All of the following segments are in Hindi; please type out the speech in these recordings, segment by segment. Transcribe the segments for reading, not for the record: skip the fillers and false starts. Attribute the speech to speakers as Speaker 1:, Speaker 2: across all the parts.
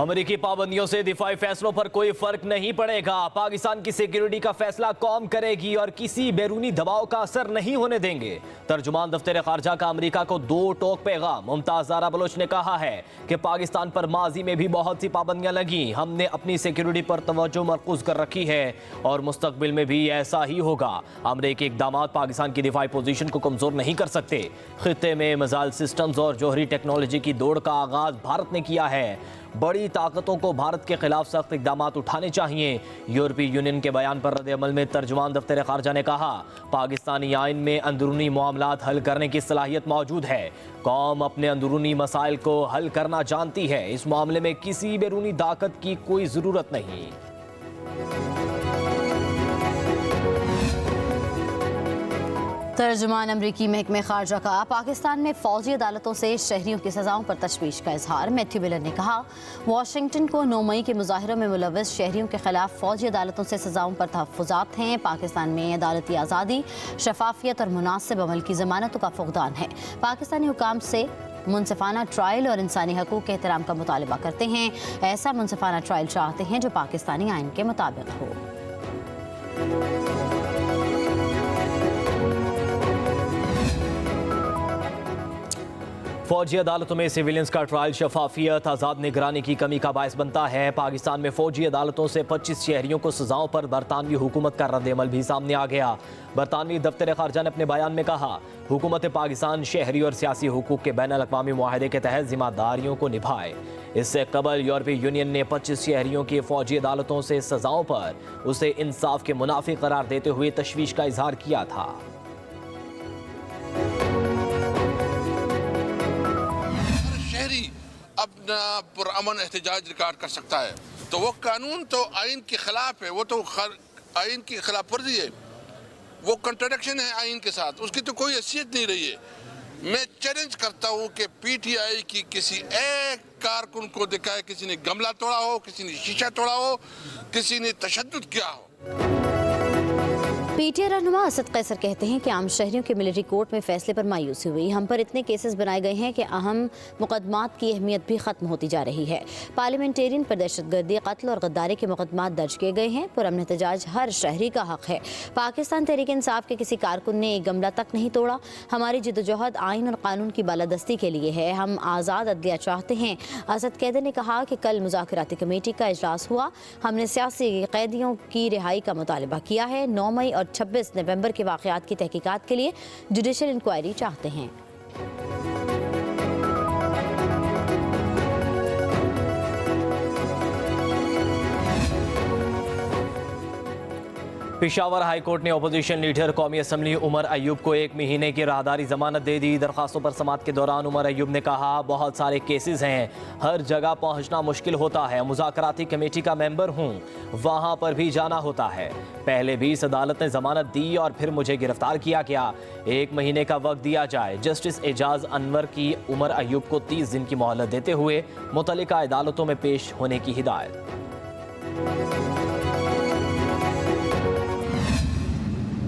Speaker 1: अमेरिकी पाबंदियों से दिफाई फैसलों पर कोई फर्क नहीं पड़ेगा। पाकिस्तान की सिक्योरिटी का फैसला कौम करेगी और किसी बैरूनी दबाव का असर नहीं होने देंगे। तर्जुमान दफ्तर खारजा का अमेरिका को दो टोक पैगाम। मुमताज ज़ारा बलोच ने कहा है कि पाकिस्तान पर माजी में भी बहुत सी पाबंदियां लगी, हमने अपनी सिक्योरिटी पर तवज्जो मरकूज कर रखी है और मुस्तकबिल में भी ऐसा ही होगा। अमेरिकी इक़दाम पाकिस्तान की दिफाई पोजीशन को कमजोर नहीं कर सकते। खित्ते में मिसाइल सिस्टम्स और जौहरी टेक्नोलॉजी की दौड़ का आगाज भारत ने किया है। बड़ी ताकतों को भारत के खिलाफ सख्त इक़दाम उठाने चाहिए। यूरोपीय यूनियन के बयान पर रद्द-ए-अमल में तर्जुमान दफ्तर खारजा ने कहा, पाकिस्तानी आइन में अंदरूनी मामलात हल करने की सलाहियत मौजूद है। कौम अपने अंदरूनी मसाइल को हल करना जानती है। इस मामले में किसी बैरूनी ताकत की कोई ज़रूरत नहीं।
Speaker 2: तर्जुमान अमरीकी महकमे खारजा का पाकिस्तान में फौजी अदालतों से शहरियों की सजाओं पर तशवीश का इजहार। मैथ्यू मिलर ने कहा, वाशिंगटन को 9 मई के मुजाहिरों में मुलव्वस शहरियों के खिलाफ फौजी अदालतों से सजाओं पर तहफ़्फ़ुज़ात हैं। पाकिस्तान में अदालती आज़ादी, शफाफियत और मुनासिब अमल की ज़मानतों का फुक़दान है। पाकिस्तानी हुकाम से मुनसिफाना ट्रायल और इंसानी हकूक़ के एहतराम का मुतालबा करते हैं। ऐसा मुनसिफाना ट्रायल चाहते हैं जो पाकिस्तानी आइन के मुताबिक हो।
Speaker 1: फौजी अदालतों में सिविलियंस का ट्रायल शफाफियत, आज़ाद निगरानी की कमी का बायस बनता है। पाकिस्तान में फौजी अदालतों से 25 शहरियों को सजाओं पर बरतानवी हुकूमत का रद्द-ए-अमल भी सामने आ गया। बरतानवी दफ्तर खारजा ने अपने बयान में कहा, हुकूमत पाकिस्तान शहरी और सियासी हुकूक के बैनुल-अक़वामी मुआहदे के तहत जिम्मेदारियों को निभाए। इससे कबल यूरोपीय यूनियन ने 25 शहरियों की फौजी अदालतों से सजाओं पर उसे इंसाफ के मुनाफी करार देते हुए तशवीश का इजहार किया था।
Speaker 3: अपना पुरअमन एहतजाज रिकॉर्ड कर सकता है, तो वो कानून तो आइन के खिलाफ है, वो तो आइन की खिलाफ वर्जी है, वो कंट्राडिक्शन है आइन के साथ, उसकी तो कोई हैसियत नहीं रही है। मैं चैलेंज करता हूँ कि पीटीआई की किसी एक कारकुन को दिखाए किसी ने गमला तोड़ा हो, किसी ने शीशा तोड़ा हो, किसी ने तशद्दुद किया हो।
Speaker 2: पीटीआई रहनुमा असद कैसर कहते हैं कि आम शहरियों के मिलिट्री कोर्ट में फैसले पर मायूसी हुई। हम पर इतने केसेस बनाए गए हैं कि अहम मुकदमात की अहमियत भी ख़त्म होती जा रही है। पार्लियामेंटेरियन पर दहशतगर्दी, कत्ल और गद्दारी के मुकदमात दर्ज किए गए हैं। पुरअमन एहतजाज हर शहरी का हक है। पाकिस्तान तहरीक इंसाफ के किसी कारकुन ने एक गमला तक नहीं तोड़ा। हमारी जिद्दोजहद आइन और कानून की बालादस्ती के लिए है। हम आज़ाद अदलिया चाहते हैं। असद कैदर ने कहा कि कल मुज़ाकराती कमेटी का इजलास हुआ। हमने सियासी कैदियों की रिहाई का मुतालबा किया है। 9 मई और 26 नवंबर के वाक़यात की तहकीकात के लिए जुडिशल इंक्वायरी चाहते हैं।
Speaker 1: पेशावर हाई कोर्ट ने अपोजिशन लीडर कौमी असम्बली उमर अयूब को 1 महीने की राहदारी जमानत दे दी। दरखास्तों पर समाअत के दौरान उमर अयूब ने कहा, बहुत सारे केसेस हैं, हर जगह पहुंचना मुश्किल होता है। मुज़ाकराती कमेटी का मेंबर हूं, वहां पर भी जाना होता है। पहले भी इस अदालत ने जमानत दी और फिर मुझे गिरफ्तार किया गया। 1 महीने का वक्त दिया जाए। जस्टिस एजाज अनवर की उमर अयूब को 30 दिन की मोहलत देते हुए मुतल्लिका अदालतों में पेश होने की हिदायत।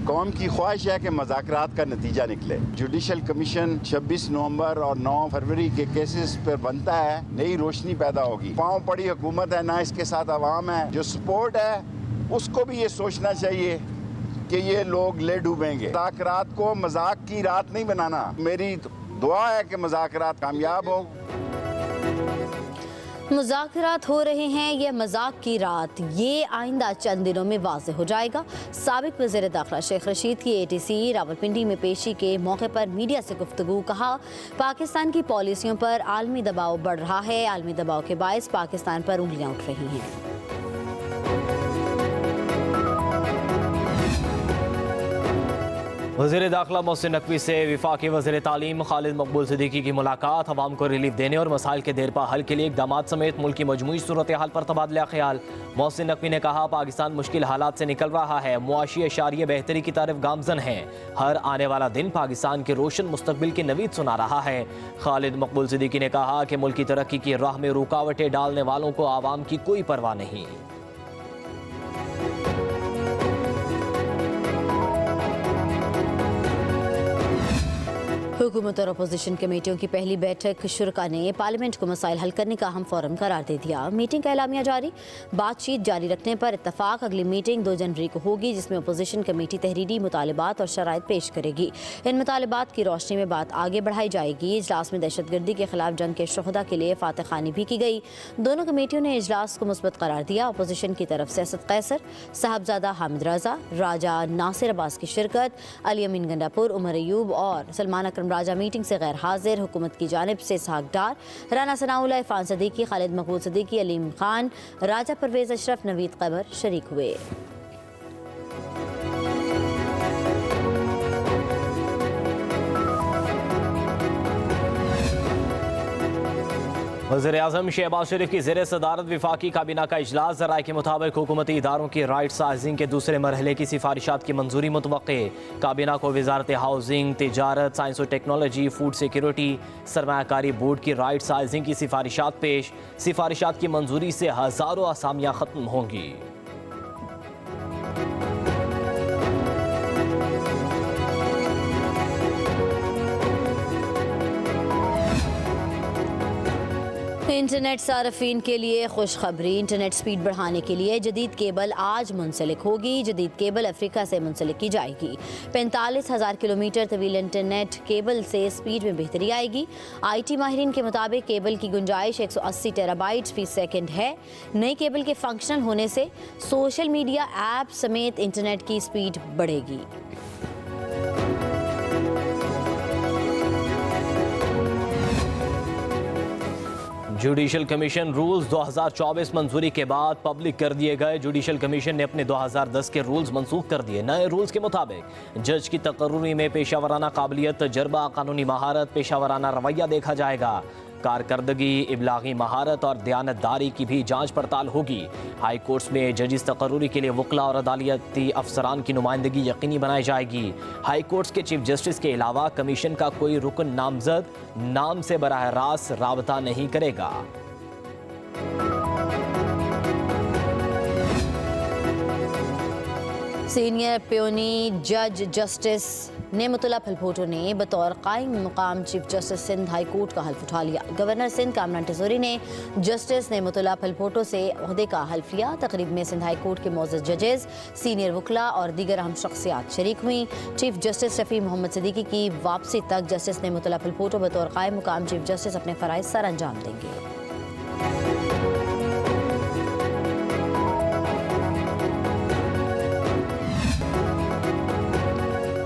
Speaker 4: कौम की ख्वाहिश है कि मुज़ाकरात का नतीजा निकले। जुडिशल कमीशन 26 नवंबर और 9 फरवरी के केसेस पर बनता है, नई रोशनी पैदा होगी। पाँव पड़ी हुकूमत है ना, इसके साथ अवाम है। जो सपोर्ट है उसको भी ये सोचना चाहिए कि ये लोग ले डूबेंगे। मुज़ाकरात को मजाक की रात नहीं बनाना। मेरी दुआ है कि मुज़ाकरात कामयाब हो।
Speaker 2: मुज़ाकरात हो रहे हैं यह मजाक की रात, ये आइंदा चंद दिनों में वाज़ेह हो जाएगा। साबिक वज़ीर दाखिला शेख रशीद की ATC रावलपिंडी में पेशी के मौके पर मीडिया से गुफ्तगू। कहा, पाकिस्तान की पॉलिसियों पर आलमी दबाव बढ़ रहा है। आलमी दबाव के बायस पाकिस्तान पर उंगलियां उठ रही हैं।
Speaker 1: वज़ीर दाखिला मोहसिन नकवी से वफाकी वज़ीर तालीम खालिद मकबूल सिद्दीकी की मुलाकात। अवाम को रिलीफ देने और मसाइल के देरपा हल के लिए इक़दाम समेत मुल्क की मजमूई सूरत हाल पर तबादला ख्याल। मोहसिन नकवी ने कहा, पाकिस्तान मुश्किल हालात से निकल रहा है, मुआशी अशारिया बेहतरी की तरफ गामजन है। हर आने वाला दिन पाकिस्तान के रोशन मुस्तकबिल की नवीद सुना रहा है। खालिद मकबूल सिद्दीकी ने कहा कि मुल्क की तरक्की की राह में रुकावटें डालने वालों को आवाम की कोई परवाह नहीं।
Speaker 2: हुकूमत और अपोजिशन कमेटियों की पहली बैठक शुरा ने पार्लियामेंट को मसाइल हल करने का अहम फोरम करार दे दिया। मीटिंग का एलामिया जारी, बातचीत जारी रखने पर इत्तफाक। अगली मीटिंग 2 जनवरी को होगी, जिसमें अपोजिशन कमेटी तहरीरी मुतालिबात और शराइत पेश करेगी। इन मुतालिबात की रोशनी में बात आगे बढ़ाई जाएगी। इजलास में दहशतगर्दी के खिलाफ जंग के शुहदा के लिए फातह खानी भी की गई। दोनों कमेटियों ने इजलास को मुस्बत करार दिया। अपोजिशन की तरफ से असद कैसर, साहबजादा हामिद रजा, राजा नासिर अब्बास की शिरकत, अली अमीन गंडापुर, उमर अयूब और सलमान अकरम राजा मीटिंग से गैर हाजिर। हुकूमत की जानिब से इसहाक डार, राना सनाउल्लाह, इरफान सदीकी, खालिद मकबूल सदीकी, अलीम खान, राजा परवेज अशरफ, नवीद कबर शरीक हुए।
Speaker 1: वज़ीर-ए-आज़म शहबाज शरीफ की ज़ेर सदारत वफाकी काबीना का इजलास। ज़राए के मुताबिक हुकूमती इदारों की राइट साइजिंग के दूसरे मरहले की सिफारिशात की मंजूरी मुतवक्के। काबीना को वजारत हाउसिंग, तिजारत, साइंस और टेक्नोलॉजी, फूड सिक्योरिटी, सरमायाकारी बोर्ड की राइट साइजिंग की सिफारिशात पेश। सिफारिशात की मंजूरी से हज़ारों असामियाँ ख़त्म होंगी।
Speaker 2: इंटरनेट सार्फिन के लिए खुशखबरी। इंटरनेट स्पीड बढ़ाने के लिए जदीद केबल आज मुंसलिक होगी। जदीद केबल अफ्रीका से मुंसलिक की जाएगी। 45,000 किलोमीटर तवील इंटरनेट केबल से स्पीड में बेहतरी आएगी। IT माहिरीन के मुताबिक केबल की गुंजाइश 180 टेराबाइट्स फी सेकंड है। नई केबल के फंक्शनल होने से सोशल मीडिया ऐप समेत इंटरनेट की स्पीड बढ़ेगी।
Speaker 1: जुडिशल कमीशन रूल्स 2024 मंजूरी के बाद पब्लिक कर दिए गए। जुडिशल कमीशन ने अपने 2010 के रूल्स मंसूख कर दिए। नए रूल्स के मुताबिक जज की तकर्रुरी में पेशावराना काबिलियत, तजर्बा, कानूनी महारत, पेशावराना रवैया देखा जाएगा। कारकर्दगी, इबलागी महारत और दयानतदारी की भी जांच पड़ताल होगी। हाई कोर्ट्स में जजिस तकर्रुरी के लिए वकला और अदालती अफसरान की नुमाइंदगी यकीनी बनाई जाएगी। हाई कोर्ट्स के चीफ जस्टिस के अलावा कमीशन का कोई रुकन नामजद नाम से बराह रास्त राबता नहीं करेगा।
Speaker 2: सीनियर प्योनी जज जस्टिस नेमतुल्लाह फलभोटो ने बतौर कायम मुकाम chief justice Sindh high court का हल्फ उठा लिया। गवर्नर सिंध कामरान टिजोरी ने जस्टिस नेमतुल्लाह फलभोटो से ओहदे का हल्फ लिया। तकरीब में सिंध हाई कोर्ट के मोअज़्ज़ज़ जजेस, सीनियर वकला और दीगर अहम शख्सियात शरीक हुई। चीफ जस्टिस शफी मोहम्मद सिद्दीकी की वापसी तक जस्टिस नेमतुल्लाह फलभोटो बतौर कायम मुकाम चीफ जस्टिस अपने फ़राइज़ सर अंजाम देंगे।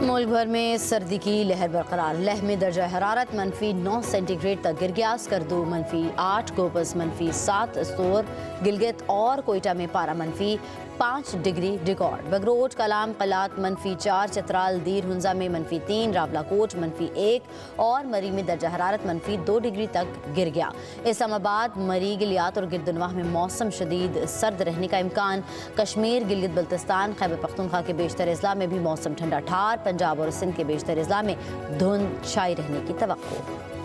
Speaker 2: मुल्क भर में सर्दी की लहर बरकरार। लेह में दर्जा हरारत -9 सेंटीग्रेड तक गिर गया। स्कर्दू -8, गोपस -7, सोर, गिलगित और कोयटा में पारा -5 डिग्री रिकॉर्ड। बगरोट, कलाम, कलात -4, चित्राल, दीर, हुंजा में -3, रावलाकोट -1 और मरी में दर्जा हरारत -2 डिग्री तक गिर गया। इस्लामाबाद, मरी, गिलियात और गिरदनवाह में मौसम शदीद सर्द रहने का इम्कान। कश्मीर, गिलगित बल्तिस्तान, खैबर पख्तूनख्वा के बेशतर अजला में भी मौसम ठंडा ठार। पंजाब और सिंध के बेशतर अजला में धुंध छाई रहने की तवक्को।